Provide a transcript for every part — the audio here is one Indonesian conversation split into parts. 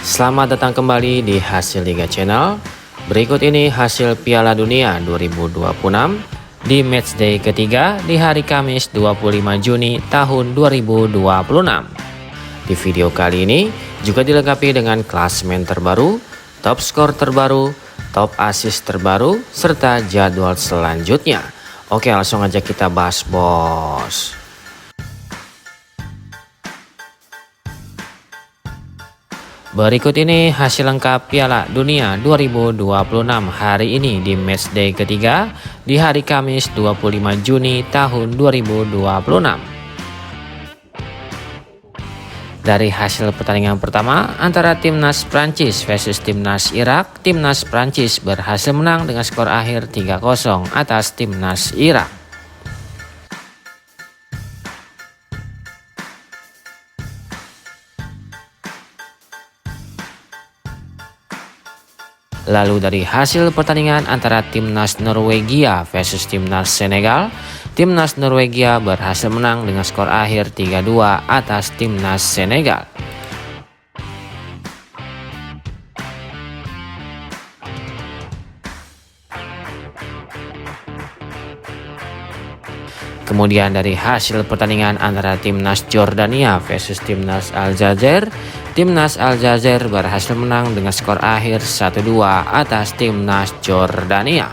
Selamat datang kembali di Hasil Liga Channel. Berikut ini hasil Piala Dunia 2026 di matchday ketiga di hari Kamis 25 Juni tahun 2026. Di video kali ini juga dilengkapi dengan klasemen terbaru, top skor terbaru, top assist terbaru, serta jadwal selanjutnya. Oke, langsung aja kita bahas, bos. Berikut ini hasil lengkap Piala Dunia 2026 hari ini di matchday ketiga di hari Kamis 25 Juni tahun 2026. Dari hasil pertandingan pertama antara timnas Prancis versus timnas Irak, timnas Prancis berhasil menang dengan skor akhir 3-0 atas timnas Irak. Lalu dari hasil pertandingan antara timnas Norwegia versus timnas Senegal, timnas Norwegia berhasil menang dengan skor akhir 3-2 atas timnas Senegal. Kemudian dari hasil pertandingan antara timnas Jordania versus timnas Aljazair, timnas Aljazair berhasil menang dengan skor akhir 1-2 atas timnas Jordania.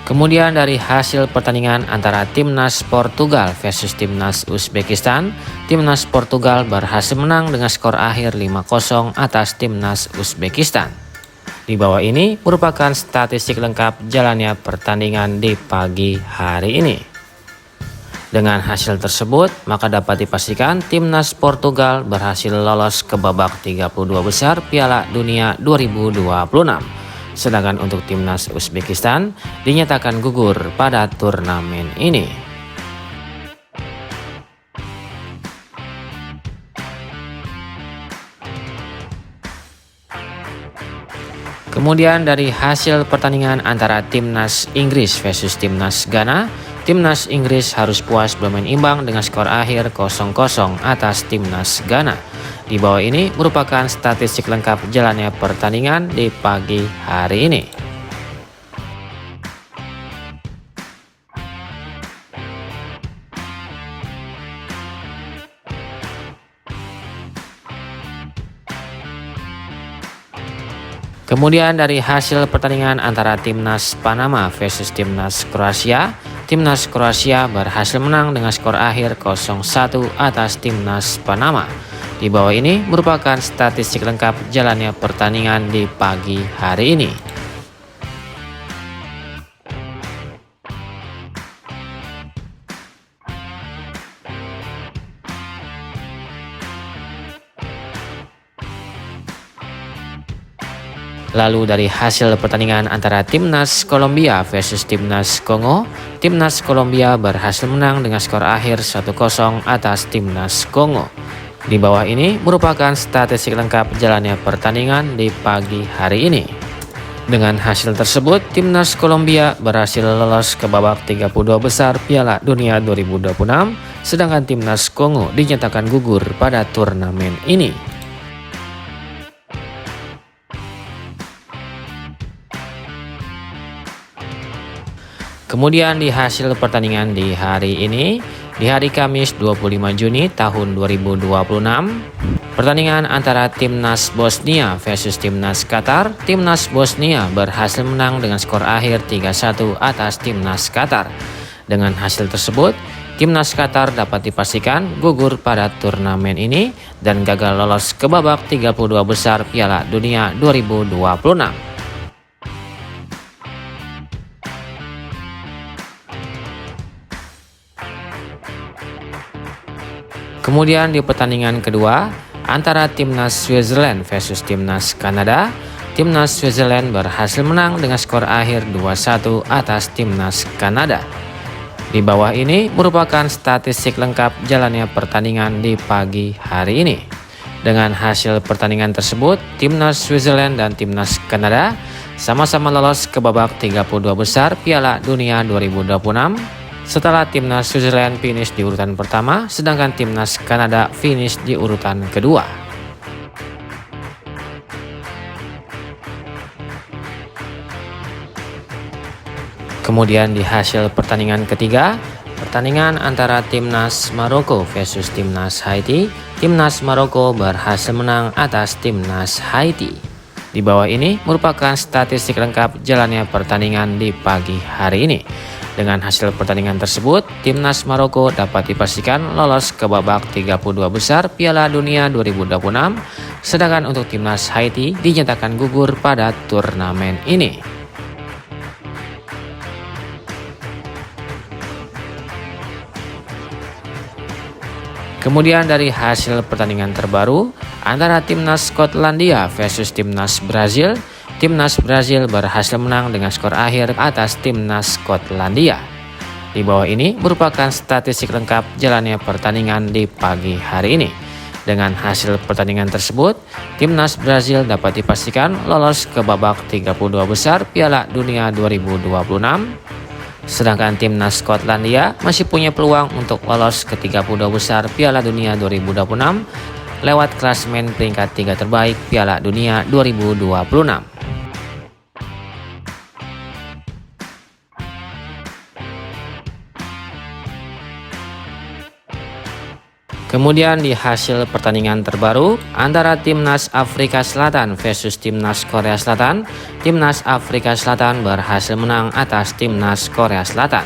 Kemudian dari hasil pertandingan antara timnas Portugal versus timnas Uzbekistan, timnas Portugal berhasil menang dengan skor akhir 5-0 atas timnas Uzbekistan. Di bawah ini merupakan statistik lengkap jalannya pertandingan di pagi hari ini. Dengan hasil tersebut, maka dapat dipastikan timnas Portugal berhasil lolos ke babak 32 besar Piala Dunia 2026. Sedangkan untuk timnas Uzbekistan dinyatakan gugur pada turnamen ini. Kemudian dari hasil pertandingan antara timnas Inggris versus timnas Ghana, timnas Inggris harus puas bermain imbang dengan skor akhir 0-0 atas timnas Ghana. Di bawah ini merupakan statistik lengkap jalannya pertandingan di pagi hari ini. Kemudian dari hasil pertandingan antara timnas Panama versus timnas Kroasia, timnas Kroasia berhasil menang dengan skor akhir 0-1 atas timnas Panama. Di bawah ini merupakan statistik lengkap jalannya pertandingan di pagi hari ini. Lalu dari hasil pertandingan antara timnas Kolombia versus timnas Kongo, timnas Kolombia berhasil menang dengan skor akhir 1-0 atas timnas Kongo. Di bawah ini merupakan statistik lengkap jalannya pertandingan di pagi hari ini. Dengan hasil tersebut, timnas Kolombia berhasil lolos ke babak 32 besar Piala Dunia 2026, sedangkan timnas Kongo dinyatakan gugur pada turnamen ini. Kemudian di hasil pertandingan di hari ini, di hari Kamis 25 Juni tahun 2026, pertandingan antara timnas Bosnia versus timnas Qatar, timnas Bosnia berhasil menang dengan skor akhir 3-1 atas timnas Qatar. Dengan hasil tersebut, timnas Qatar dapat dipastikan gugur pada turnamen ini dan gagal lolos ke babak 32 besar Piala Dunia 2026. Kemudian di pertandingan kedua antara timnas Switzerland versus timnas Kanada, timnas Switzerland berhasil menang dengan skor akhir 2-1 atas timnas Kanada. Di bawah ini merupakan statistik lengkap jalannya pertandingan di pagi hari ini. Dengan hasil pertandingan tersebut, timnas Switzerland dan timnas Kanada sama-sama lolos ke babak 32 besar Piala Dunia 2026. Setelah timnas Switzerland finish di urutan pertama, sedangkan timnas Kanada finish di urutan kedua. Kemudian di hasil pertandingan ketiga, pertandingan antara timnas Maroko versus timnas Haiti, timnas Maroko berhasil menang atas timnas Haiti. Di bawah ini merupakan statistik lengkap jalannya pertandingan di pagi hari ini. Dengan hasil pertandingan tersebut, timnas Maroko dapat dipastikan lolos ke babak 32 besar Piala Dunia 2026, sedangkan untuk timnas Haiti dinyatakan gugur pada turnamen ini. Kemudian dari hasil pertandingan terbaru antara timnas Skotlandia versus timnas Brazil, timnas Brazil berhasil menang dengan skor akhir atas timnas Skotlandia. Di bawah ini merupakan statistik lengkap jalannya pertandingan di pagi hari ini. Dengan hasil pertandingan tersebut, timnas Brazil dapat dipastikan lolos ke babak 32 besar Piala Dunia 2026. Sedangkan timnas Skotlandia masih punya peluang untuk lolos ke 32 besar Piala Dunia 2026 lewat klasemen peringkat 3 terbaik Piala Dunia 2026. Kemudian di hasil pertandingan terbaru antara timnas Afrika Selatan versus timnas Korea Selatan, timnas Afrika Selatan berhasil menang atas timnas Korea Selatan.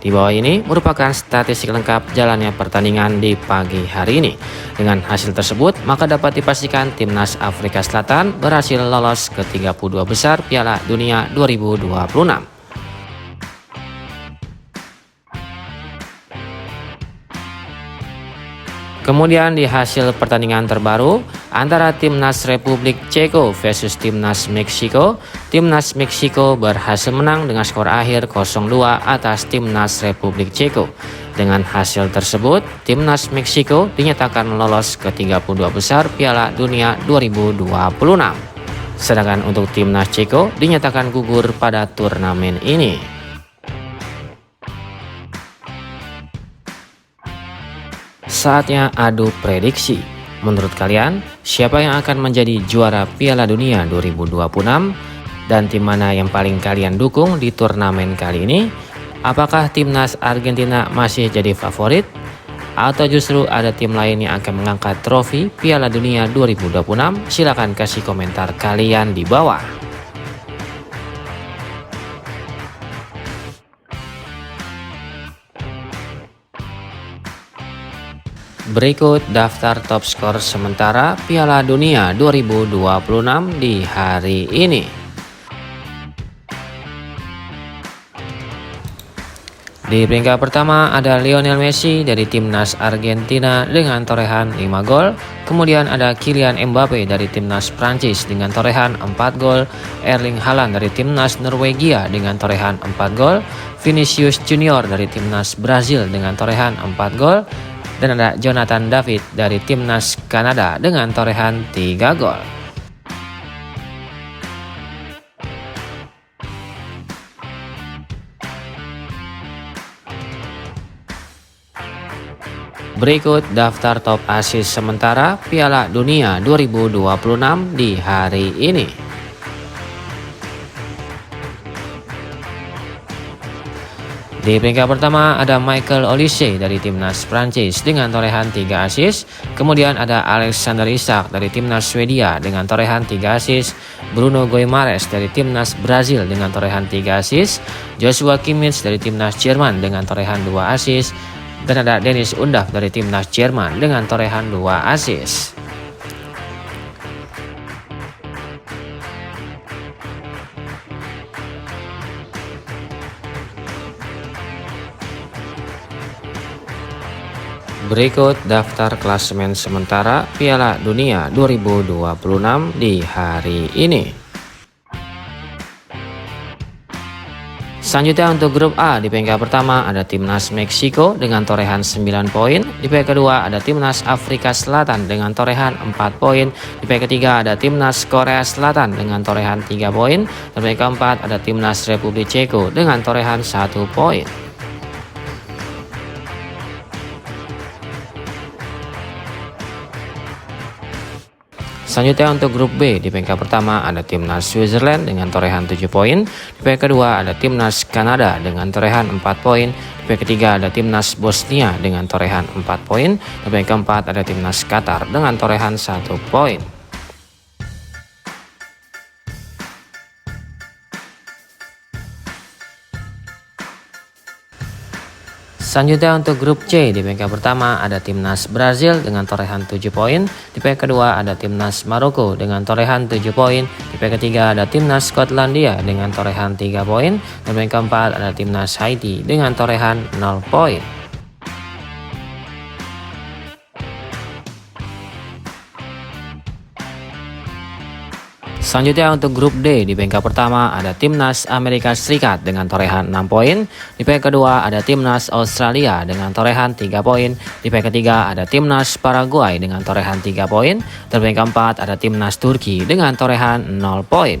Di bawah ini merupakan statistik lengkap jalannya pertandingan di pagi hari ini. Dengan hasil tersebut, maka dapat dipastikan timnas Afrika Selatan berhasil lolos ke 32 besar Piala Dunia 2026. Kemudian di hasil pertandingan terbaru antara timnas Republik Ceko versus timnas Meksiko, timnas Meksiko berhasil menang dengan skor akhir 0-2 atas timnas Republik Ceko. Dengan hasil tersebut, timnas Meksiko dinyatakan lolos ke 32 besar Piala Dunia 2026. Sedangkan untuk timnas Ceko dinyatakan gugur pada turnamen ini. Saatnya adu prediksi. Menurut kalian, siapa yang akan menjadi juara Piala Dunia 2026? Dan tim mana yang paling kalian dukung di turnamen kali ini? Apakah timnas Argentina masih jadi favorit? Atau justru ada tim lain yang akan mengangkat trofi Piala Dunia 2026? Silahkan kasih komentar kalian di bawah. Berikut daftar top skor sementara Piala Dunia 2026 di hari ini. Di peringkat pertama ada Lionel Messi dari timnas Argentina dengan torehan 5 gol. Kemudian ada Kylian Mbappe dari timnas Prancis dengan torehan 4 gol. Erling Haaland dari timnas Norwegia dengan torehan 4 gol. Vinicius Junior dari timnas Brazil dengan torehan 4 gol. Dan ada Jonathan David dari timnas Kanada dengan torehan 3 gol. Berikut daftar top assist sementara Piala Dunia 2026 di hari ini. Di peringkat pertama ada Michael Olise dari timnas Prancis dengan torehan 3 assist. Kemudian ada Alexander Isak dari timnas Swedia dengan torehan 3 assist. Bruno Guimaraes dari timnas Brazil dengan torehan 3 assist. Joshua Kimmich dari timnas Jerman dengan torehan 2 assist. Dan ada Dennis Undav dari timnas Jerman dengan torehan 2 assist. Berikut daftar klasemen sementara Piala Dunia 2026 di hari ini. Selanjutnya untuk grup A, di peringkat pertama ada timnas Meksiko dengan torehan 9 poin. Di peringkat kedua ada timnas Afrika Selatan dengan torehan 4 poin. Di peringkat ketiga ada timnas Korea Selatan dengan torehan 3 poin. Dan peringkat keempat ada timnas Republik Ceko dengan torehan 1 poin. Selanjutnya untuk grup B, di peringkat pertama ada timnas Switzerland dengan torehan 7 poin. Di peringkat kedua ada timnas Kanada dengan torehan 4 poin. Di peringkat ketiga ada timnas Bosnia dengan torehan 4 poin. Di peringkat keempat ada timnas Qatar dengan torehan 1 poin. Selanjutnya untuk grup C, di peringkat pertama ada timnas Brazil dengan torehan 7 poin. Di peringkat kedua ada timnas Maroko dengan torehan 7 poin. Di peringkat ketiga ada timnas Skotlandia dengan torehan 3 poin. Dan peringkat keempat ada timnas Haiti dengan torehan 0 poin. Selanjutnya untuk grup D, di peringkat pertama ada timnas Amerika Serikat dengan torehan 6 poin. Di peringkat kedua ada timnas Australia dengan torehan 3 poin. Di peringkat ketiga ada timnas Paraguay dengan torehan 3 poin. Dan peringkat keempat ada timnas Turki dengan torehan 0 poin.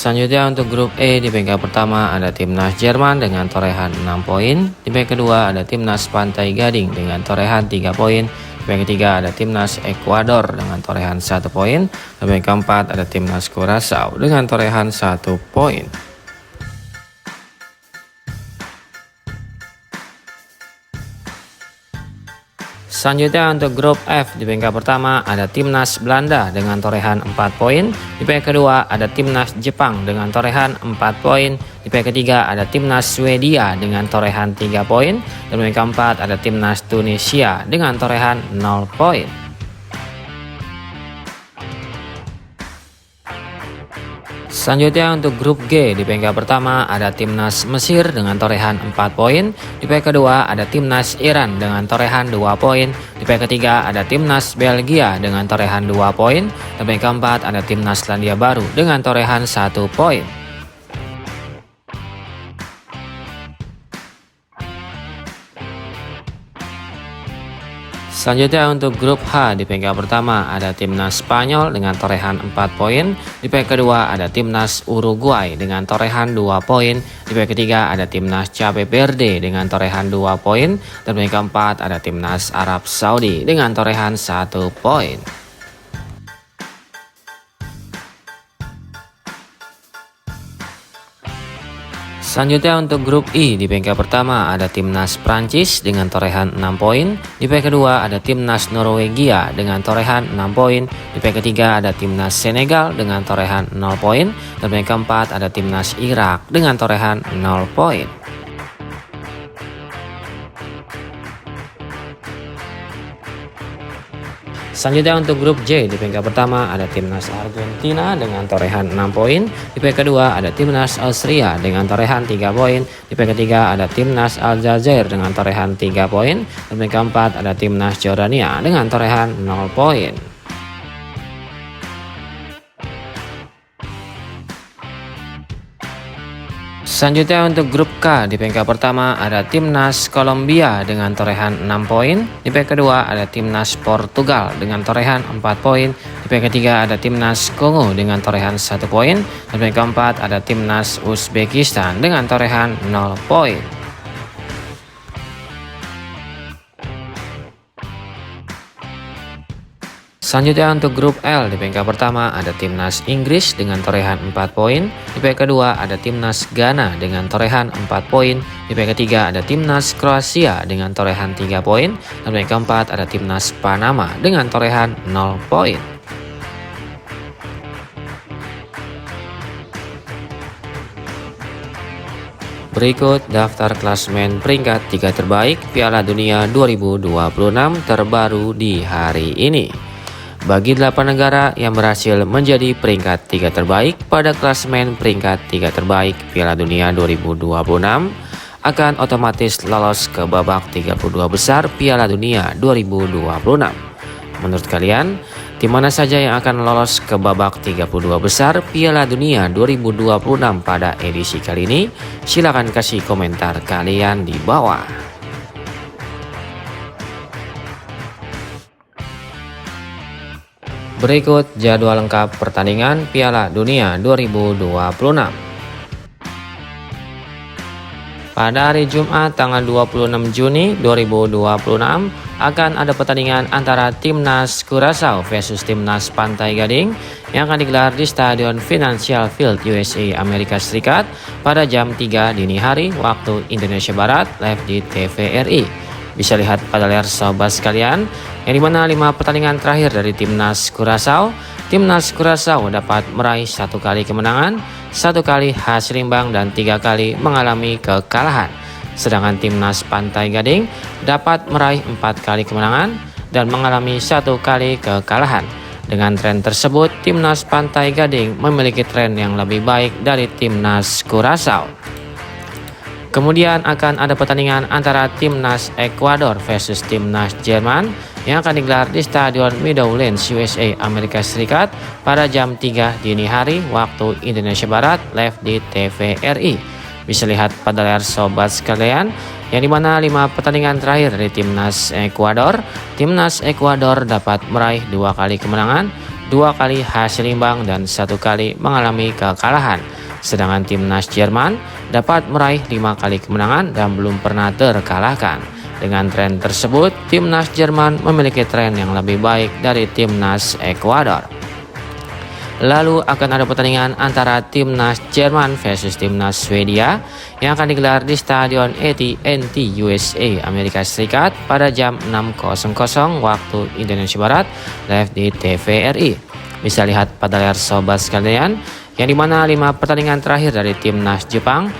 Selanjutnya untuk grup E, di peringkat pertama ada timnas Jerman dengan torehan 6 poin. Di peringkat kedua ada timnas Pantai Gading dengan torehan 3 poin. Di peringkat ketiga ada timnas Ekuador dengan torehan 1 poin. Di peringkat keempat ada timnas Curaçao dengan torehan 1 poin. Selanjutnya untuk grup F, di peringkat pertama ada timnas Belanda dengan torehan 4 poin. Di peringkat kedua ada timnas Jepang dengan torehan 4 poin. Di peringkat ketiga ada timnas Swedia dengan torehan 3 poin. Dan peringkat keempat ada timnas Tunisia dengan torehan 0 poin. Selanjutnya untuk grup G, di peringkat pertama ada timnas Mesir dengan torehan 4 poin. Di peringkat kedua ada timnas Iran dengan torehan 2 poin. Di peringkat ketiga ada timnas Belgia dengan torehan 2 poin. Dan peringkat keempat ada timnas Selandia Baru dengan torehan 1 poin. Selanjutnya untuk grup H, di peringkat pertama ada timnas Spanyol dengan torehan 4 poin. Di peringkat kedua ada timnas Uruguay dengan torehan 2 poin. Di peringkat ketiga ada timnas Cape Verde dengan torehan 2 poin. Dan peringkat keempat ada timnas Arab Saudi dengan torehan 1 poin. Selanjutnya untuk grup I, di peringkat pertama ada timnas Prancis dengan torehan 6 poin. Di peringkat kedua ada timnas Norwegia dengan torehan 6 poin. Di peringkat ketiga ada timnas Senegal dengan torehan 0 poin. Dan peringkat keempat ada timnas Irak dengan torehan 0 poin. Selanjutnya untuk grup J, di peringkat pertama ada timnas Argentina dengan torehan 6 poin. Di peringkat kedua ada timnas Austria dengan torehan 3 poin. Di peringkat ketiga ada timnas Aljazair dengan torehan 3 poin. Dan peringkat keempat ada timnas Jordania dengan torehan 0 poin. Selanjutnya untuk grup K, di peringkat pertama ada timnas Kolombia dengan torehan 6 poin. Di peringkat kedua ada timnas Portugal dengan torehan 4 poin. Di peringkat ketiga ada timnas Kongo dengan torehan 1 poin. Dan peringkat keempat ada timnas Uzbekistan dengan torehan 0 poin. Selanjutnya untuk grup L, di peringkat pertama ada timnas Inggris dengan torehan 4 poin. Di peringkat kedua ada timnas Ghana dengan torehan 4 poin. Di peringkat ketiga ada timnas Kroasia dengan torehan 3 poin. Dan peringkat keempat ada timnas Panama dengan torehan 0 poin. Berikut daftar klasemen peringkat 3 terbaik Piala Dunia 2026 terbaru di hari ini. Bagi 8 negara yang berhasil menjadi peringkat 3 terbaik pada klasemen peringkat 3 terbaik Piala Dunia 2026 akan otomatis lolos ke babak 32 besar Piala Dunia 2026. Menurut kalian, tim mana saja yang akan lolos ke babak 32 besar Piala Dunia 2026 pada edisi kali ini? Silahkan kasih komentar kalian di bawah. Berikut jadwal lengkap pertandingan Piala Dunia 2026. Pada hari Jumat tanggal 26 Juni 2026 akan ada pertandingan antara Timnas Curaçao versus Timnas Pantai Gading yang akan digelar di Stadion Financial Field USA Amerika Serikat pada jam 3 dini hari waktu Indonesia Barat live di TVRI. Bisa lihat pada layar sobat sekalian, yang dimana 5 pertandingan terakhir dari Timnas Curaçao dapat meraih 1 kali kemenangan, 1 kali hasil imbang, dan 3 kali mengalami kekalahan. Sedangkan Timnas Pantai Gading dapat meraih 4 kali kemenangan dan mengalami 1 kali kekalahan. Dengan tren tersebut, Timnas Pantai Gading memiliki tren yang lebih baik dari Timnas Curaçao. Kemudian akan ada pertandingan antara Timnas Ekuador versus Timnas Jerman yang akan digelar di Stadion Meadowlands USA Amerika Serikat pada jam 3 dini hari waktu Indonesia Barat live di TVRI. Bisa lihat pada layar sobat sekalian, yang dimana 5 pertandingan terakhir dari Timnas Ekuador dapat meraih 2 kali kemenangan, 2 kali hasil imbang, dan 1 kali mengalami kekalahan. Sedangkan Timnas Jerman dapat meraih 5 kali kemenangan dan belum pernah terkalahkan. Dengan tren tersebut, Timnas Jerman memiliki tren yang lebih baik dari Timnas Ekuador. Lalu akan ada pertandingan antara Timnas Jerman versus Timnas Swedia yang akan digelar di Stadion AT&T USA Amerika Serikat pada jam 6.00 waktu Indonesia Barat live di TVRI. Bisa lihat pada layar sobat sekalian, yang dimana 5 pertandingan terakhir dari Timnas Jepang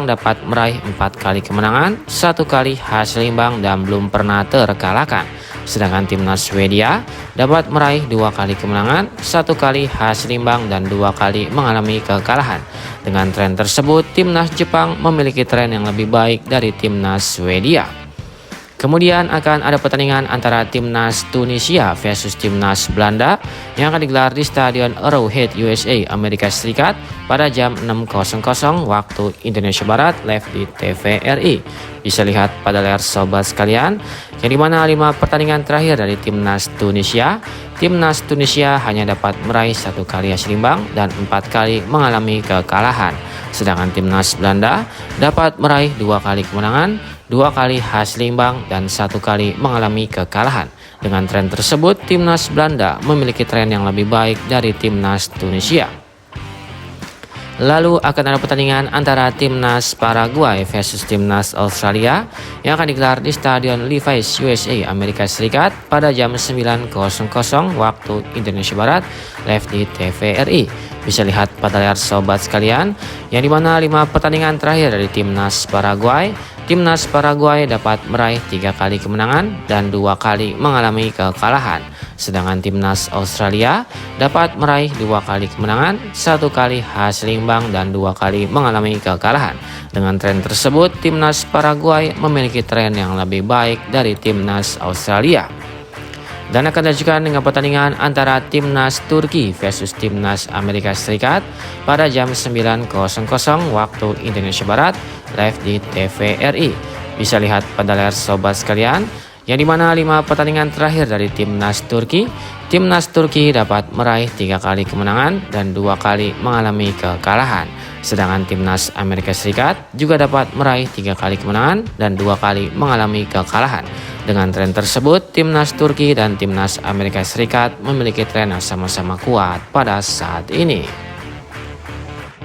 dapat meraih 4 kali kemenangan, 1 kali hasil imbang, dan belum pernah terkalahkan. Sedangkan Timnas Swedia dapat meraih 2 kali kemenangan, 1 kali hasil imbang, dan 2 kali mengalami kekalahan. Dengan tren tersebut, Timnas Jepang memiliki tren yang lebih baik dari Timnas Swedia. Kemudian akan ada pertandingan antara Timnas Tunisia versus Timnas Belanda yang akan digelar di Stadion Arrowhead USA Amerika Serikat pada jam 6.00 waktu Indonesia Barat live di TVRI. Bisa lihat pada layar sobat sekalian, yang dimana 5 pertandingan terakhir dari Timnas Tunisia hanya dapat meraih 1 kali hasil imbang dan 4 kali mengalami kekalahan. Sedangkan Timnas Belanda dapat meraih 2 kali kemenangan, 2 kali hasil imbang, dan 1 kali mengalami kekalahan. Dengan tren tersebut, Timnas Belanda memiliki tren yang lebih baik dari Timnas Tunisia. Lalu akan ada pertandingan antara Timnas Paraguay versus Timnas Australia yang akan digelar di Stadion Levi's USA Amerika Serikat pada jam 9.00 waktu Indonesia Barat live di TVRI. Bisa lihat pada layar sobat sekalian, yang dimana 5 pertandingan terakhir dari Timnas Paraguay dapat meraih 3 kali kemenangan dan 2 kali mengalami kekalahan. Sedangkan Timnas Australia dapat meraih 2 kali kemenangan, 1 kali hasil imbang, dan 2 kali mengalami kekalahan. Dengan tren tersebut, Timnas Paraguay memiliki tren yang lebih baik dari Timnas Australia. Dan akan dilanjutkan dengan pertandingan antara Timnas Turki versus Timnas Amerika Serikat pada jam 9.00 waktu Indonesia Barat live di TVRI. Bisa lihat pada layar sobat sekalian, yang dimana 5 pertandingan terakhir dari Timnas Turki dapat meraih 3 kali kemenangan dan 2 kali mengalami kekalahan. Sedangkan Timnas Amerika Serikat juga dapat meraih 3 kali kemenangan dan 2 kali mengalami kekalahan. Dengan tren tersebut, Timnas Turki dan Timnas Amerika Serikat memiliki tren yang sama-sama kuat pada saat ini.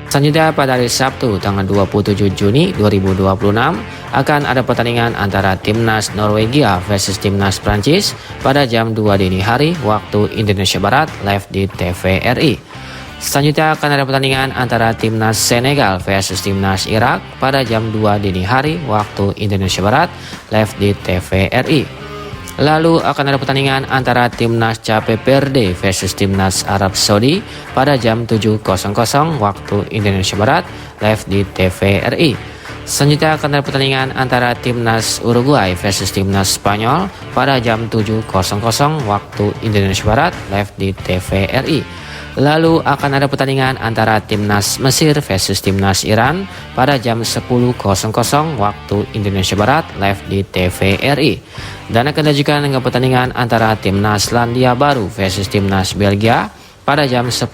Selanjutnya pada hari Sabtu tanggal 27 Juni 2026 akan ada pertandingan antara Timnas Norwegia versus Timnas Prancis pada jam 2 dini hari waktu Indonesia Barat live di TVRI. Selanjutnya akan ada pertandingan antara Timnas Senegal versus Timnas Irak pada jam 2 dini hari waktu Indonesia Barat live di TVRI. Lalu akan ada pertandingan antara Timnas Cape Verde versus Timnas Arab Saudi pada jam 7.00 waktu Indonesia Barat live di TVRI. Selanjutnya akan ada pertandingan antara Timnas Uruguay versus Timnas Spanyol pada jam 7.00 waktu Indonesia Barat live di TVRI. Lalu akan ada pertandingan antara Timnas Mesir versus Timnas Iran pada jam 10.00 waktu Indonesia Barat live di TVRI. Dan akan dilanjutkan dengan pertandingan antara Timnas Selandia Baru versus Timnas Belgia pada jam 10.00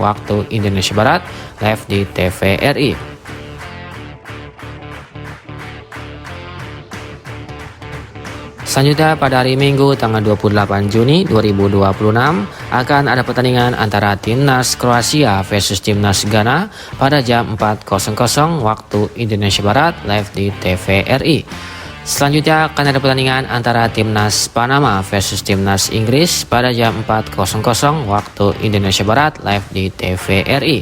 waktu Indonesia Barat live di TVRI. Selanjutnya pada hari Minggu tanggal 28 Juni 2026 akan ada pertandingan antara Timnas Kroasia versus Timnas Ghana pada jam 4.00 waktu Indonesia Barat live di TVRI. Selanjutnya akan ada pertandingan antara Timnas Panama versus Timnas Inggris pada jam 4.00 waktu Indonesia Barat live di TVRI.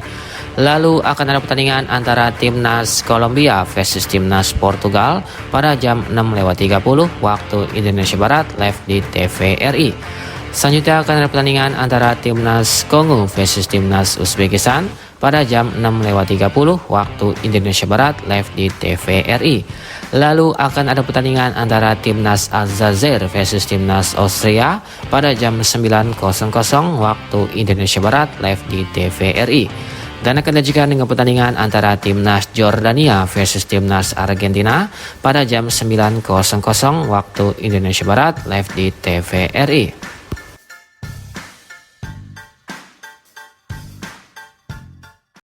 Lalu akan ada pertandingan antara Timnas Kolombia versus Timnas Portugal pada jam 6.30 waktu Indonesia Barat live di TVRI. Selanjutnya akan ada pertandingan antara Timnas Kongo versus Timnas Uzbekistan pada jam 6.30 waktu Indonesia Barat live di TVRI. Lalu akan ada pertandingan antara Timnas Aljazair versus Timnas Austria pada jam 9.00 waktu Indonesia Barat live di TVRI. Dan akan dilanjutkan dengan pertandingan antara Timnas Jordania versus Timnas Argentina pada jam 9.00 waktu Indonesia Barat live di TVRI.